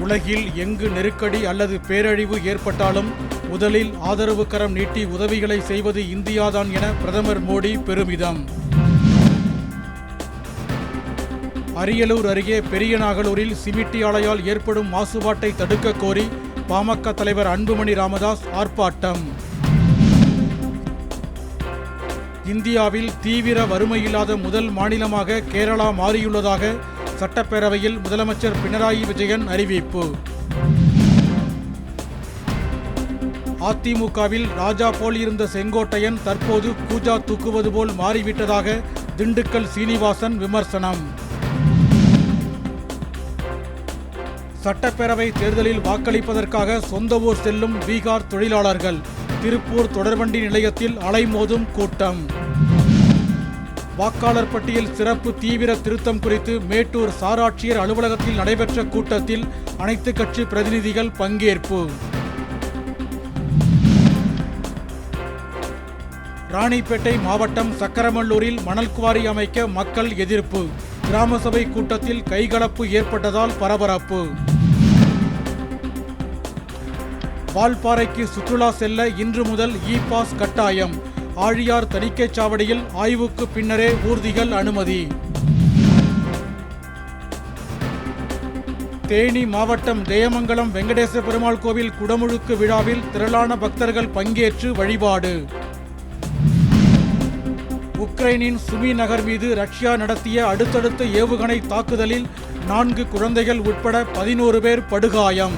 உலகில் எங்கு நெருக்கடி அல்லது பேரழிவு ஏற்பட்டாலும் முதலில் ஆதரவு கரம் நீட்டி உதவிகளை செய்வது இந்தியாதான் என பிரதமர் மோடி பெருமிதம். அரியலூர் அருகே பெரியநாகலூரில் சிமிட்டி ஆலையால் ஏற்படும் மாசுபாட்டை தடுக்க கோரி பாமக தலைவர் அன்புமணி ராமதாஸ் ஆர்ப்பாட்டம். இந்தியாவில் தீவிர வறுமையில்லாத முதல் மாநிலமாக கேரளா மாறியுள்ளதாக சட்டப்பேரவையில் முதலமைச்சர் பினராயி விஜயன் அறிவிப்பு. அதிமுகவில் ராஜா போல் இருந்த செங்கோட்டையன் தற்போது கூஜா தூக்குவது போல் மாறிவிட்டதாக திண்டுக்கல் சீனிவாசன் விமர்சனம். சட்டப்பேரவை தேர்தலில் வாக்களிப்பதற்காக சொந்த ஊர் செல்லும் பீகார் தொழிலாளர்கள். திருப்பூர் தொடர்வண்டி நிலையத்தில் அலைமோதும் கூட்டம். வாக்காளர் பட்டியல் சிறப்பு தீவிர திருத்தம் குறித்து மேட்டூர் சார் ஆட்சியர் அலுவலகத்தில் நடைபெற்ற கூட்டத்தில் அனைத்து கட்சி பிரதிநிதிகள் பங்கேற்பு. ராணிப்பேட்டை மாவட்டம் சக்கரமல்லூரில் மணல் குவாரி அமைக்க மக்கள் எதிர்ப்பு. கிராம சபை கூட்டத்தில் கைகலப்பு ஏற்பட்டதால் பரபரப்பு. வால்பாறைக்கு சுற்றுலா செல்ல இன்று முதல் இ பாஸ் கட்டாயம். ஆழியார் தணிக்கைச் சாவடியில் ஆய்வுக்கு பின்னரே ஊர்திகள் அனுமதி. தேனி மாவட்டம் ஜெயமங்கலம் வெங்கடேச பெருமாள் கோவில் குடமுழுக்கு விழாவில் திரளான பக்தர்கள் பங்கேற்று வழிபாடு. உக்ரைனின் சுமி நகர் மீது ரஷ்யா நடத்திய அடுத்தடுத்த ஏவுகணை தாக்குதலில் 4 குழந்தைகள் உட்பட 11 பேர் படுகாயம்.